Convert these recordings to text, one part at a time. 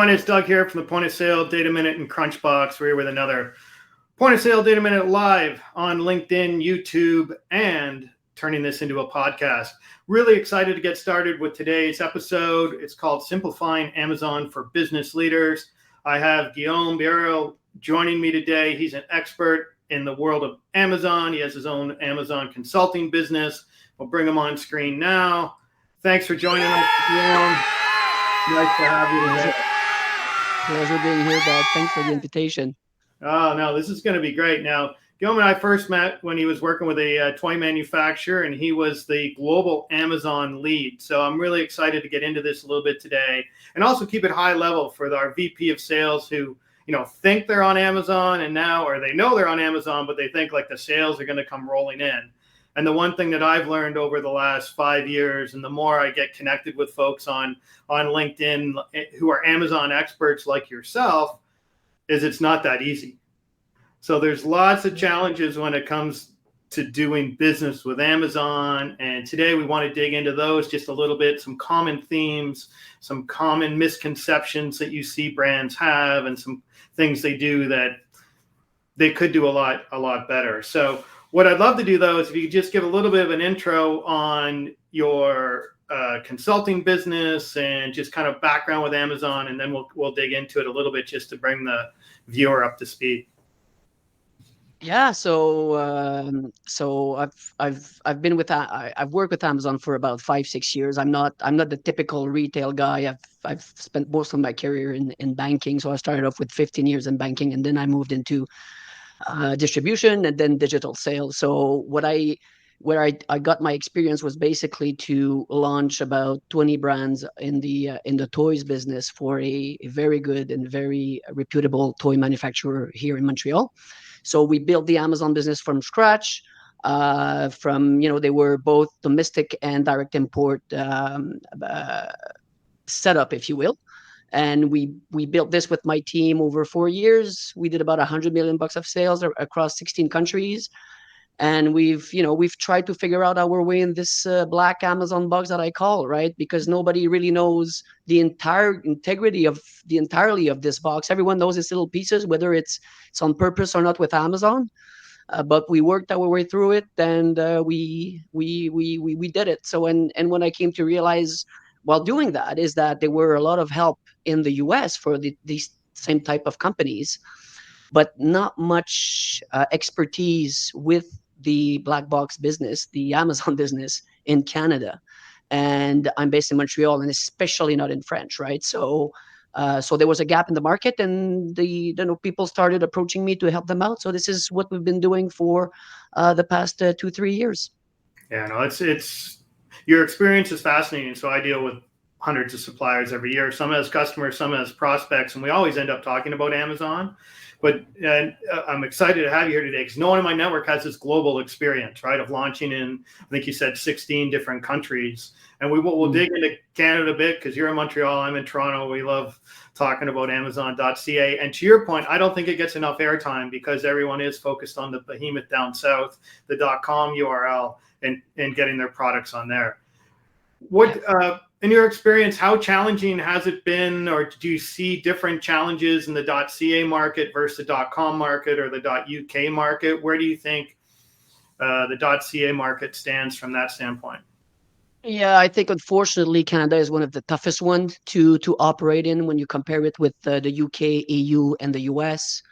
everyone, it's Doug here from the Point of Sale Data Minute and Krunchbox. We're here with another Point of Sale Data Minute live on LinkedIn, YouTube, and turning this into a podcast. Really excited to get started with today's episode. It's called Simplifying Amazon for Business Leaders. I have Guillaume Biero joining me today. He's an expert in the world of Amazon. He has his own Amazon consulting business. We'll bring him on screen now. Thanks for joining us, Guillaume. Nice to have you here. Pleasure being here, Doug. Thanks for the invitation. Oh, no, this is going to be great. Now, Guillaume and I first met when he was working with a toy manufacturer, and he was the global Amazon lead. So I'm really excited to get into this a little bit today, and also keep it high level for our VP of sales who, think they're on Amazon and now, or they know they're on Amazon, but they think like the sales are going to come rolling in. And the one thing that I've learned over the last 5 years, and the more I get connected with folks on LinkedIn who are Amazon experts like yourself, is it's not that easy. So there's lots of challenges when it comes to doing business with Amazon. And today we want to dig into those just a little bit, some common themes, some common misconceptions that you see brands have, and some things they do that they could do a lot better. So what I'd love to do, though, is if you could just give a little bit of an intro on your consulting business and just kind of background with Amazon, and then we'll dig into it a little bit just to bring the viewer up to speed. Yeah, so I've been with I've worked with Amazon for about 5-6 years. I'm not the typical retail guy. I've spent most of my career in banking. So I started off with 15 years in banking, and then I moved into distribution and then digital sales. So where I got my experience was basically to launch about 20 brands in the toys business for a very good and very reputable toy manufacturer here in Montreal. So we built the Amazon business from scratch. They were both domestic and direct import setup, if you will. And we built this with my team over 4 years. We did about $100 million of sales across 16 countries. And we've tried to figure out our way in this black Amazon box that I call, right? Because nobody really knows the entire integrity of this box. Everyone knows its little pieces, whether it's on purpose or not with Amazon. But we worked our way through it, and we did it. So and when I came to realize while doing that is that there were a lot of help in the US for these same type of companies, but not much expertise with the black box business, the Amazon business in Canada. And I'm based in Montreal, and especially not in French, right? So there was a gap in the market, and people started approaching me to help them out. So this is what we've been doing for the past 2-3 years. Yeah, no, it's your experience is fascinating. So I deal with hundreds of suppliers every year, some as customers, some as prospects, and we always end up talking about Amazon. But I'm excited to have you here today because no one in my network has this global experience, right, of launching in, I think you said 16 different countries. And we'll dig into Canada a bit because you're in Montreal, I'm in Toronto. We love talking about Amazon.ca. And to your point, I don't think it gets enough airtime because everyone is focused on the behemoth down south, the .com URL, and getting their products on there. What, in your experience, how challenging has it been, or do you see different challenges in the .ca market versus the .com market or the .uk market? Where do you think the .ca market stands from that standpoint? Yeah, I think unfortunately Canada is one of the toughest ones to operate in when you compare it with the UK, EU, and the US.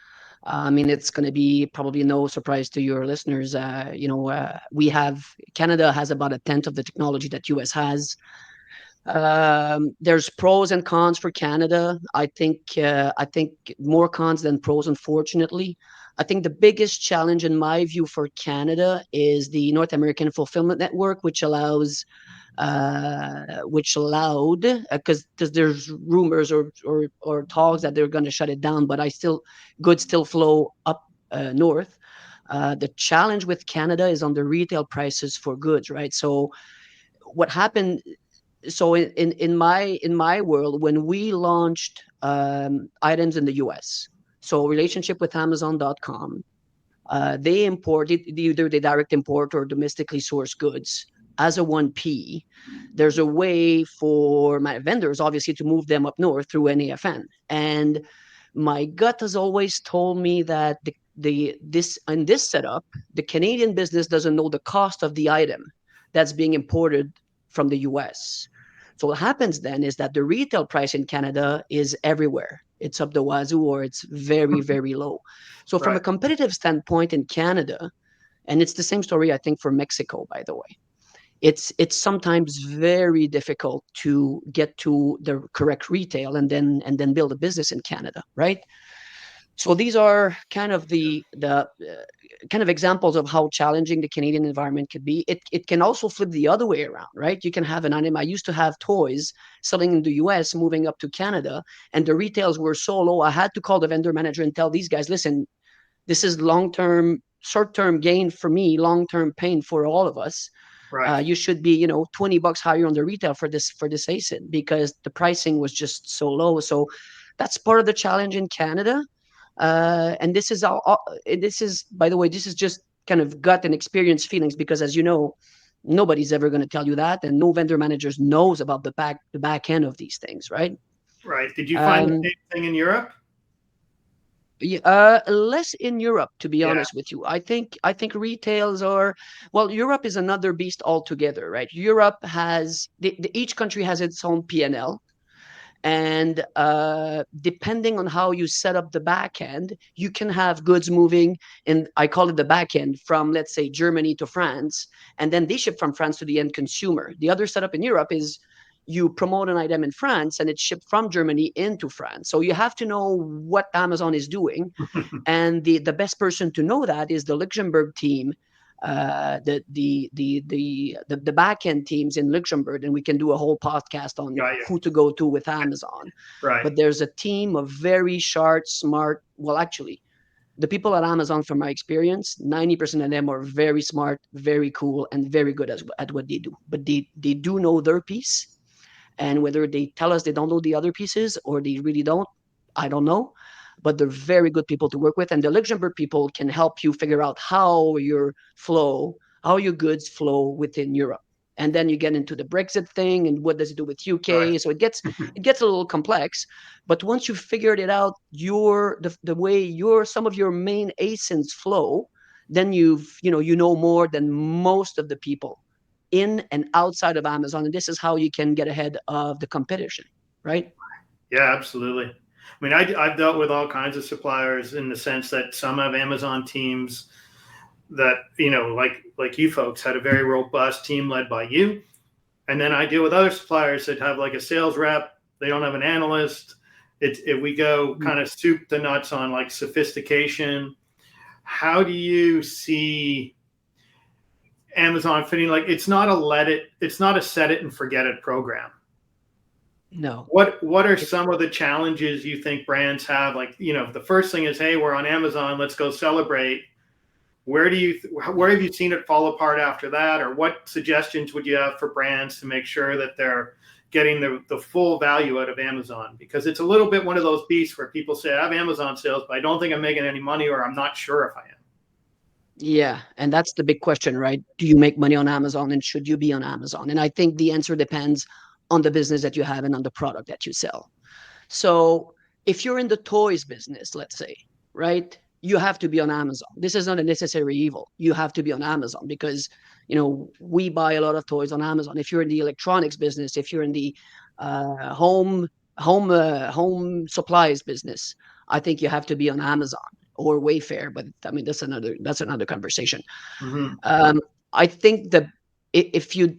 I mean, it's going to be probably no surprise to your listeners. Canada has about 1/10 of the technology that US has. There's pros and cons for Canada. I think more cons than pros, unfortunately. I think the biggest challenge in my view for Canada is the North American Fulfillment Network, which allowed because there's rumors or talks that they're going to shut it down, but goods still flow up north. The challenge with Canada is on the retail prices for goods, right? So what happened? So in my world, when we launched items in the US, so relationship with Amazon.com, they imported either the direct import or domestically sourced goods as a 1P, there's a way for my vendors, obviously, to move them up north through NAFN. And my gut has always told me that this in this setup, the Canadian business doesn't know the cost of the item that's being imported from the US. So what happens then is that the retail price in Canada is everywhere. It's up the wazoo, or it's very, very low. So from a Right. competitive standpoint in Canada, and it's the same story, I think, for Mexico, by the way, it's sometimes very difficult to get to the correct retail and then build a business in Canada, right? So these are kind of the kind of examples of how challenging the Canadian environment could be. It can also flip the other way around, right? You can have an item. I used to have toys selling in the US, moving up to Canada, and the retails were so low. I had to call the vendor manager and tell these guys, listen, this is long term, short term gain for me, long term pain for all of us. Right. You should be, $20 higher on the retail for this ASIN because the pricing was just so low. So that's part of the challenge in Canada. And this is, by the way, this is just kind of gut and experience feelings because, as you know, nobody's ever going to tell you that, and no vendor managers knows about the back end of these things, right? Right. Did you find the Um, same thing in Europe? Less in Europe, to be Yeah. honest with you. I think retails are, well, Europe is another beast altogether, right? Europe has each country has its own P&L, and depending on how you set up the back end, you can have goods moving, and I call it the back end, from, let's say, Germany to France, and then they ship from France to the end consumer. The other setup in Europe is you promote an item in France and it's shipped from Germany into France. So you have to know what Amazon is doing, and the best person to know that is the Luxembourg team, the back end teams in Luxembourg, and we can do a whole podcast on Got you. who to go to with Amazon. Right. But there's a team of very sharp, smart. Well, actually, the people at Amazon, from my experience, 90% of them are very smart, very cool, and very good at what they do. But they do know their piece, and whether they tell us they don't know the other pieces or they really don't, I don't know. But they're very good people to work with. And the Luxembourg people can help you figure out how your goods flow within Europe. And then you get into the Brexit thing and what does it do with Right. UK. So it gets a little complex. But once you've figured it out, the way some of your main ASINs flow, then you know more than most of the people in and outside of Amazon. And this is how you can get ahead of the competition, right? Yeah, absolutely. I mean, I've dealt with all kinds of suppliers in the sense that some have Amazon teams that, like you folks had a very robust team led by you. And then I deal with other suppliers that have like a sales rep. They don't have an analyst. If we go kind of soup to nuts on like sophistication, how do you see Amazon fitting? Like, it's not a set it and forget it program. No. What are some of the challenges you think brands have? Like, the first thing is, hey, we're on Amazon, let's go celebrate. Where have you seen it fall apart after that? Or what suggestions would you have for brands to make sure that they're getting the full value out of Amazon? Because it's a little bit one of those beasts where people say, I have Amazon sales, but I don't think I'm making any money, or I'm not sure if I am. Yeah, and that's the big question, right? Do you make money on Amazon, and should you be on Amazon? And I think the answer depends on the business that you have and on the product that you sell. So if you're in the toys business, let's say, right, you have to be on Amazon. This is not a necessary evil. You have to be on Amazon because, we buy a lot of toys on Amazon. If you're in the electronics business, if you're in the home supplies business, I think you have to be on Amazon or Wayfair. But I mean, that's another conversation. Mm-hmm. Um, I think that if you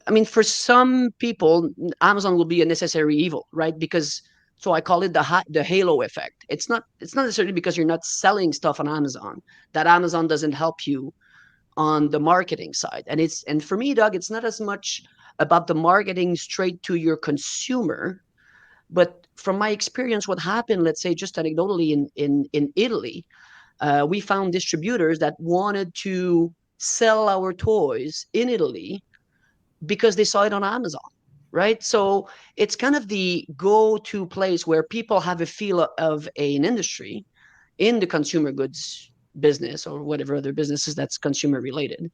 I mean, for some people, Amazon will be a necessary evil, right? Because so I call it the halo effect. It's not necessarily because you're not selling stuff on Amazon that Amazon doesn't help you on the marketing side. And for me, Doug, it's not as much about the marketing straight to your consumer, but from my experience, what happened, let's say, just anecdotally in Italy, we found distributors that wanted to sell our toys in Italy because they saw it on Amazon, right? So it's kind of the go-to place where people have a feel of an industry in the consumer goods business or whatever other businesses that's consumer related.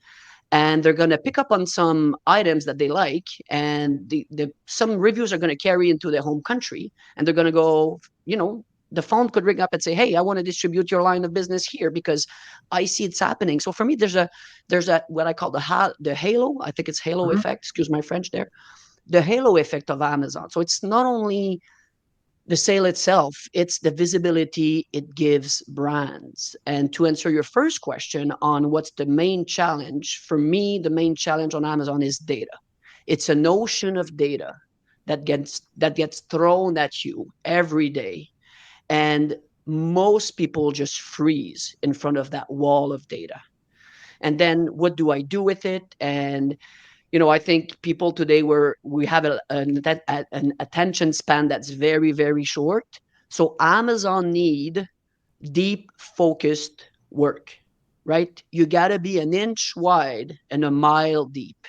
and they're going to pick up on some items that they like, and some reviews are going to carry into their home country, and they're going to go, the phone could ring up and say, hey, I want to distribute your line of business here because I see it's happening. So for me, there's a what I call the halo. I think it's halo effect. Excuse my French there. The halo effect of Amazon. So it's not only the sale itself, it's the visibility it gives brands. And to answer your first question on what's the main challenge, for me, the main challenge on Amazon is data. It's an ocean of data that gets thrown at you every day. And most people just freeze in front of that wall of data. And then what do I do with it? And I think people today we have an attention span that's very, very short. So Amazon need deep focused work, right? You got to be an inch wide and a mile deep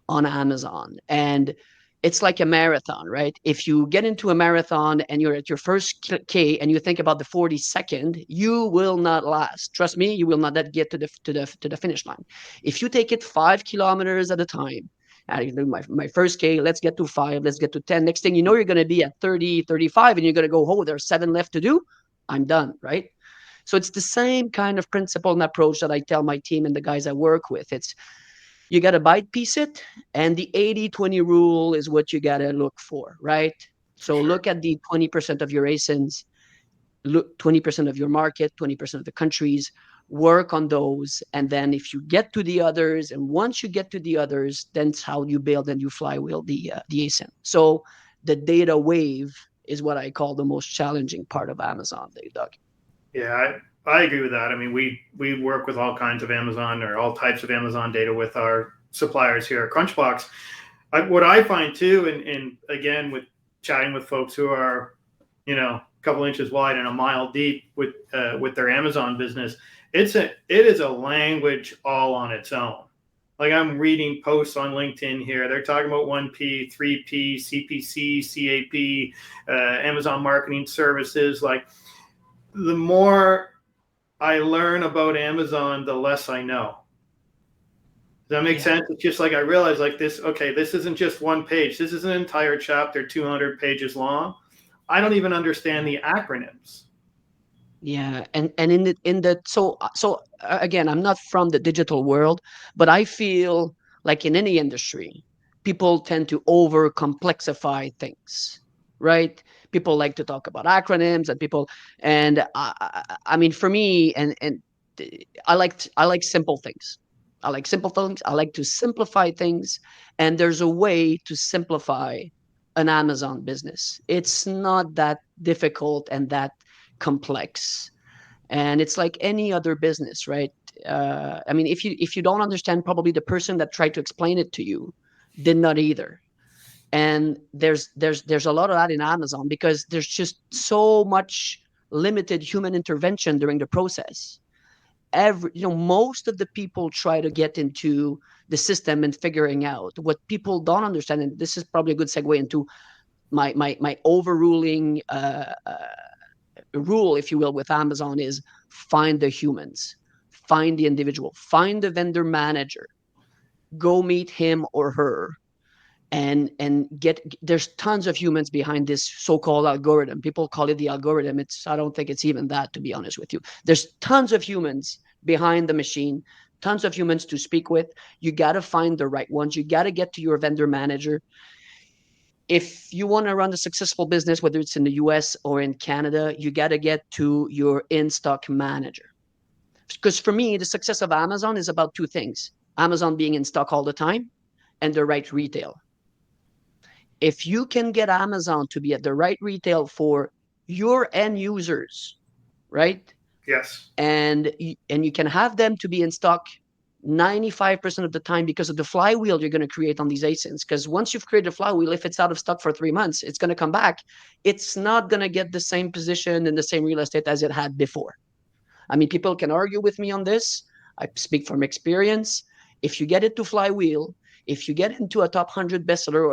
on Amazon. And it's like a marathon, right? If you get into a marathon and you're at your first K and you think about the 42nd, you will not last. Trust me, you will not get to the finish line. If you take it 5 kilometers at a time, I do my first K, let's get to 5, let's get to 10. Next thing you know, you're going to be at 30, 35, and you're going to go, oh, there's 7 left to do. I'm done, right? So it's the same kind of principle and approach that I tell my team and the guys I work with. It's you got to bite piece it, and the 80-20 rule is what you got to look for, right? So look at the 20% of your ASINs, look 20% of your market, 20% of the countries, work on those. And then if you get to the others, and once you get to the others, then it's how you build and you flywheel the ASIN. So the data wave is what I call the most challenging part of Amazon, Doug. Yeah, I agree with that. I mean, we work with all kinds of Amazon or all types of Amazon data with our suppliers here at Krunchbox. What I find too, and again, with chatting with folks who are, a couple inches wide and a mile deep with their Amazon business, it is a language all on its own. Like I'm reading posts on LinkedIn here. They're talking about 1P, 3P, CPC, CAP, Amazon Marketing Services. Like the more I learn about Amazon, the less I know. Does that make sense? It's just like I realize like this, okay, this isn't just one page. This is an entire chapter, 200 pages long. I don't even understand the acronyms. Yeah, and so again, I'm not from the digital world, but I feel like in any industry, people tend to over complexify things, right? People like to talk about acronyms and I mean, for me, and I like simple things. I like simple things. I like to simplify things, and there's a way to simplify an Amazon business. It's not that difficult and that complex, and it's like any other business, right? I mean, if you don't understand, probably the person that tried to explain it to you did not either. And there's a lot of that in Amazon because there's just so much limited human intervention during the process. Most of the people try to get into the system and figuring out what people don't understand, and this is probably a good segue into my overruling rule, if you will, with Amazon is find the humans, find the individual, find the vendor manager, go meet him or her, and there's tons of humans behind this so-called algorithm. People call it the algorithm. I don't think it's even that, to be honest with you. There's tons of humans behind the machine, tons of humans to speak with. You got to find the right ones. You got to get to your vendor manager. If you want to run a successful business, whether it's in the US or in Canada, you got to get to your in-stock manager. Because for me, the success of Amazon is about two things: Amazon being in stock all the time and the right retail. If you can get Amazon to be at the right retail for your end users, right? Yes. And you can have them to be in stock 95% of the time because of the flywheel you're going to create on these ASINs. Because once you've created a flywheel, if it's out of stock for 3 months, it's going to come back. It's not going to get the same position in the same real estate as it had before. I mean, people can argue with me on this. I speak from experience. If you get it to flywheel, if you get into a top 100 bestseller,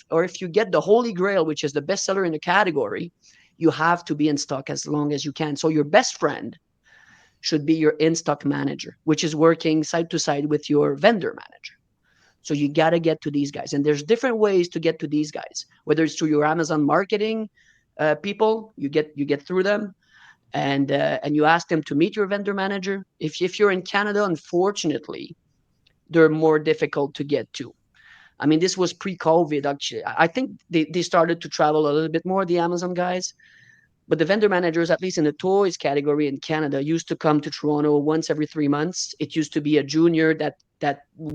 or if you get the holy grail, which is the bestseller in the category, you have to be in stock as long as you can. So your best friend should be your in-stock manager, which is working side to side with your vendor manager. So you got to get to these guys. And there's different ways to get to these guys, whether it's through your Amazon marketing people, you get through them, and you ask them to meet your vendor manager. If you're in Canada, unfortunately, they're more difficult to get to. I mean, this was pre-COVID, actually. I think they started to travel a little bit more, the Amazon guys. But the vendor managers, at least in the toys category in Canada, used to come to Toronto once every 3 months. It used to be a junior that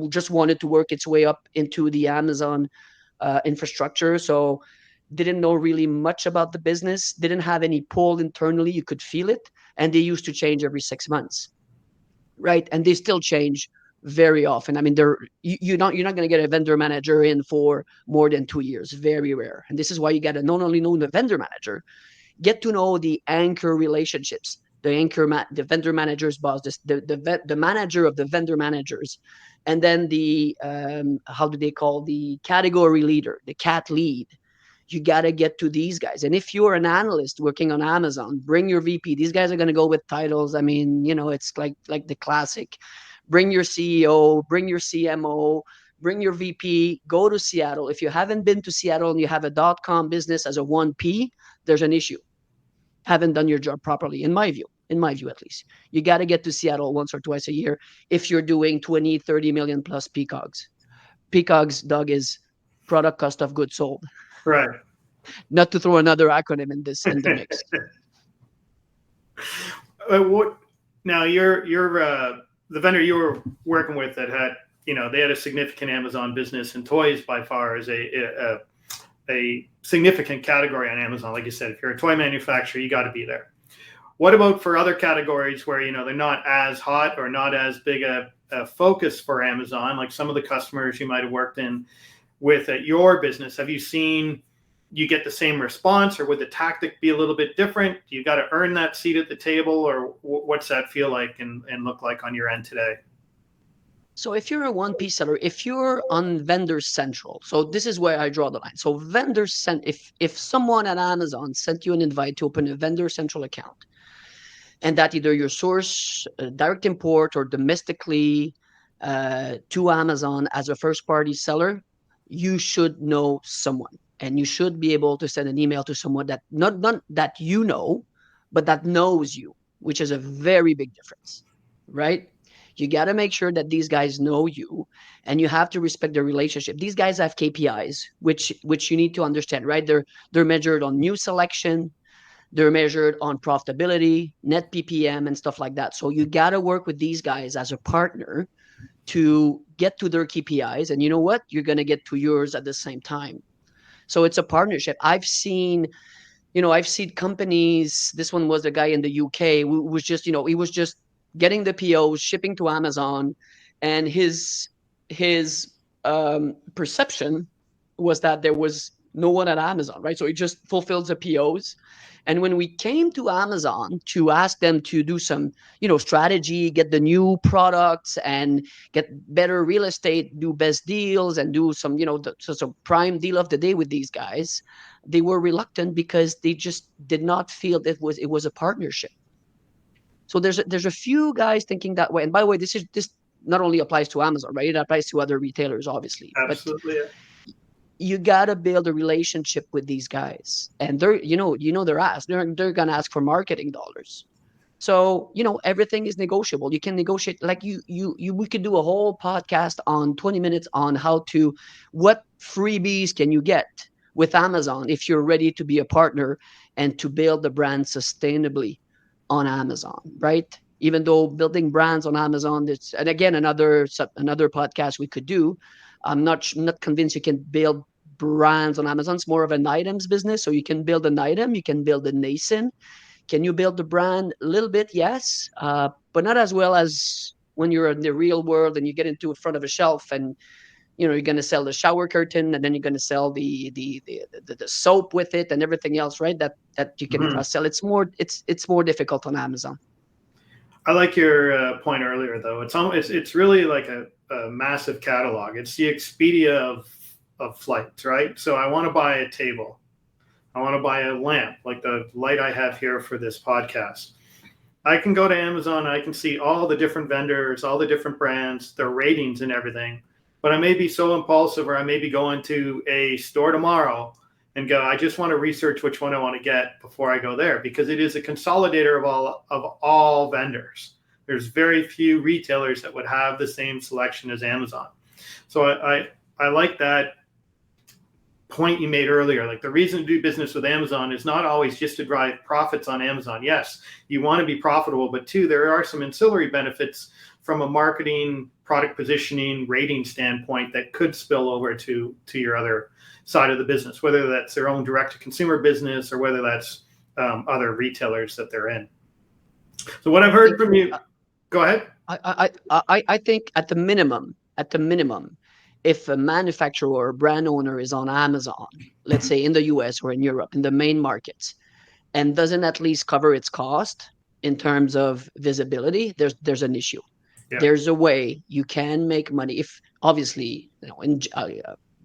just wanted to work its way up into the Amazon infrastructure. So didn't know really much about the business, didn't have any pull internally. You could feel it. And they used to change every 6 months, right? And they still change very often. I mean, you're not going to get a vendor manager in for more than 2 years. Very rare. And this is why you got to not only know the vendor manager, get to know the anchor relationships, the vendor manager's boss, the manager of the vendor managers, and then the how do they call, the category leader, the cat lead. You got to get to these guys. And if you're an analyst working on Amazon, bring your VP. These guys are going to go with titles. I mean, it's like the classic. Bring your CEO, bring your CMO, bring your VP, go to Seattle. If you haven't been to Seattle and you have a .com business as a 1P, there's an issue. Haven't done your job properly, in my view at least. You got to get to Seattle once or twice a year if you're doing 20, 30 million plus PCOGs. PCOGs, Doug, is product cost of goods sold. Right. Not to throw another acronym in the mix. Now you're the vendor you were working with that had, they had a significant Amazon business, and toys by far is a significant category on Amazon. Like you said, if you're a toy manufacturer, you got to be there. What about for other categories where, they're not as hot or not as big a focus for Amazon, like some of the customers you might have worked in with at your business? Have you seen you get the same response, or would the tactic be a little bit different? You got to earn that seat at the table, or what's that feel like and look like on your end today? So if you're a 1P seller, if you're on Vendor Central, so this is where I draw the line. So if someone at Amazon sent you an invite to open a Vendor Central account, and that either your source direct import or domestically to Amazon as a first-party seller, you should know someone, and you should be able to send an email to someone that not that but that knows you, which is a very big difference, right? You got to make sure that these guys know you, and you have to respect the relationship. These guys have KPIs, which you need to understand, right? They're measured on new selection, they're measured on profitability, net PPM, and stuff like that. So you got to work with these guys as a partner to get to their KPIs, and you know what? You're going to get to yours at the same time. So it's a partnership. I've seen companies. This one was a guy in the UK who was just, he was just getting the POs, shipping to Amazon, and his perception was that there was no one at Amazon, right? So he just fulfills the POs. And when we came to Amazon to ask them to do some, strategy, get the new products and get better real estate, do best deals, and do some, some prime deal of the day with these guys, they were reluctant because they just did not feel that it was a partnership. So there's a few guys thinking that way. And by the way, this not only applies to Amazon, right? It applies to other retailers, obviously. Absolutely. But you gotta build a relationship with these guys, and they're they're gonna ask for marketing dollars. So everything is negotiable. You can negotiate. Like we could do a whole podcast on 20 minutes on what freebies can you get with Amazon if you're ready to be a partner and to build the brand sustainably on Amazon, right? Even though building brands on Amazon, and again, another podcast we could do. I'm not convinced you can build brands on Amazon. It's more of an items business. So you can build an item, you can build a nascent. Can you build the brand a little bit? Yes, but not as well as when you're in the real world and you get into front of a shelf and you're going to sell the shower curtain, and then you're going to sell the soap with it and everything else, right? That you can cross sell. It's more difficult on Amazon. I like your point earlier, though. It's really like a massive catalog. It's the Expedia of flights, right? So I want to buy a table. I want to buy a lamp, like the light I have here for this podcast. I can go to Amazon, I can see all the different vendors, all the different brands, their ratings and everything. But I may be so impulsive, or I may be going to a store tomorrow and go, I just want to research which one I want to get before I go there, because it is a consolidator of all vendors. There's very few retailers that would have the same selection as Amazon. So I like that point you made earlier. Like, the reason to do business with Amazon is not always just to drive profits on Amazon. Yes, you want to be profitable, but two, there are some ancillary benefits from a marketing, product positioning, rating standpoint that could spill over to your other side of the business, whether that's their own direct-to-consumer business or whether that's other retailers that they're in. So what I've heard from you, go ahead. I think at the minimum, if a manufacturer or a brand owner is on Amazon, let's say in the US or in Europe, in the main markets, and doesn't at least cover its cost in terms of visibility, there's an issue. Yeah. There's a way you can make money. If obviously,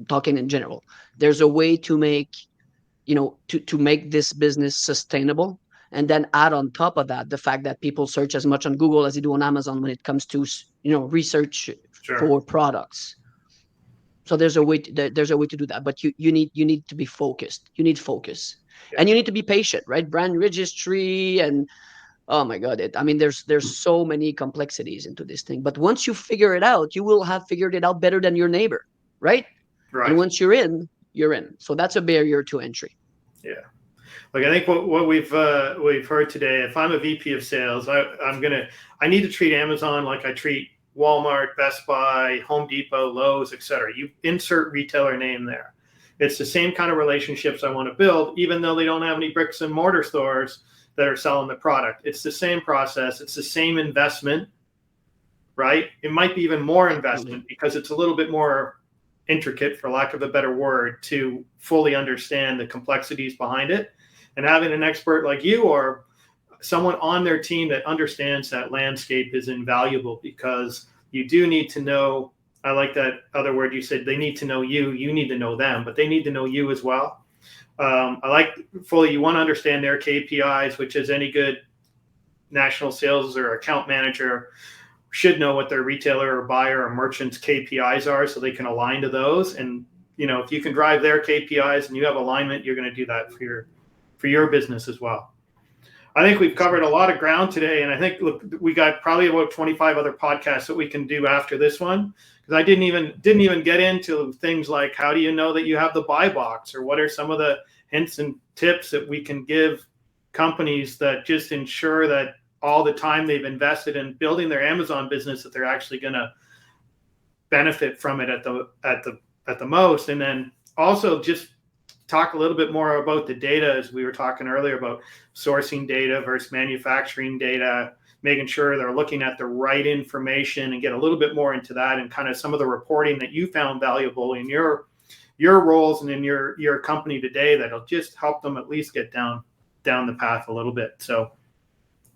talking in general, there's a way to make, to make this business sustainable. And then add on top of that the fact that people search as much on Google as they do on Amazon when it comes to, research for products. So there's a way to do that, but you need to be focused. You need focus, and you need to be patient, right? Brand registry and oh my God, there's so many complexities into this thing. But once you figure it out, you will have figured it out better than your neighbor, right? Right. And once you're in, you're in. So that's a barrier to entry. Yeah. Like, I think what we've heard today, if I'm a VP of sales, I need to treat Amazon like I treat Walmart, Best Buy, Home Depot, Lowe's, etc. You insert retailer name there. It's the same kind of relationships I want to build, even though they don't have any bricks and mortar stores that are selling the product. It's the same process. It's the same investment, right? It might be even more investment because it's a little bit more intricate, for lack of a better word, to fully understand the complexities behind it. And having an expert like you or someone on their team that understands that landscape is invaluable, because you do need to know, I like that other word you said, they need to know you, you need to know them, but they need to know you as well. I like fully, you want to understand their KPIs, which is any good national sales or account manager should know what their retailer or buyer or merchant's KPIs are, so they can align to those. And, if you can drive their KPIs and you have alignment, you're going to do that for your business as well. I think we've covered a lot of ground today, and I think we got probably about 25 other podcasts that we can do after this one, because I didn't even get into things like, how do you know that you have the buy box, or what are some of the hints and tips that we can give companies that just ensure that all the time they've invested in building their Amazon business, that they're actually going to benefit from it at the most. And then also just talk a little bit more about the data, as we were talking earlier about sourcing data versus manufacturing data, making sure they're looking at the right information, and get a little bit more into that, and kind of some of the reporting that you found valuable in your roles and in your company today, that'll just help them at least get down the path a little bit. So,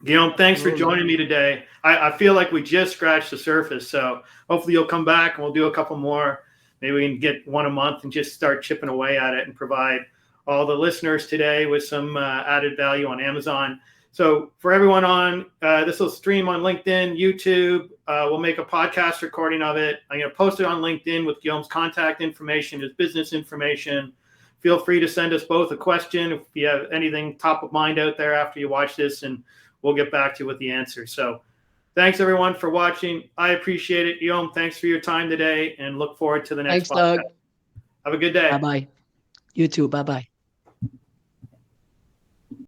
Guillaume, thanks for joining me today. I feel like we just scratched the surface. So hopefully you'll come back and we'll do a couple more. Maybe we can get one a month and just start chipping away at it and provide all the listeners today with some added value on Amazon. So for everyone on, this will stream on LinkedIn, YouTube. We'll make a podcast recording of it. I'm going to post it on LinkedIn with Guillaume's contact information, his business information. Feel free to send us both a question if you have anything top of mind out there after you watch this, and we'll get back to you with the answer. So thanks, everyone, for watching. I appreciate it. Guillaume, thanks for your time today, and look forward to the next podcast. Thanks, Doug. Have a good day. Bye-bye. You too. Bye-bye.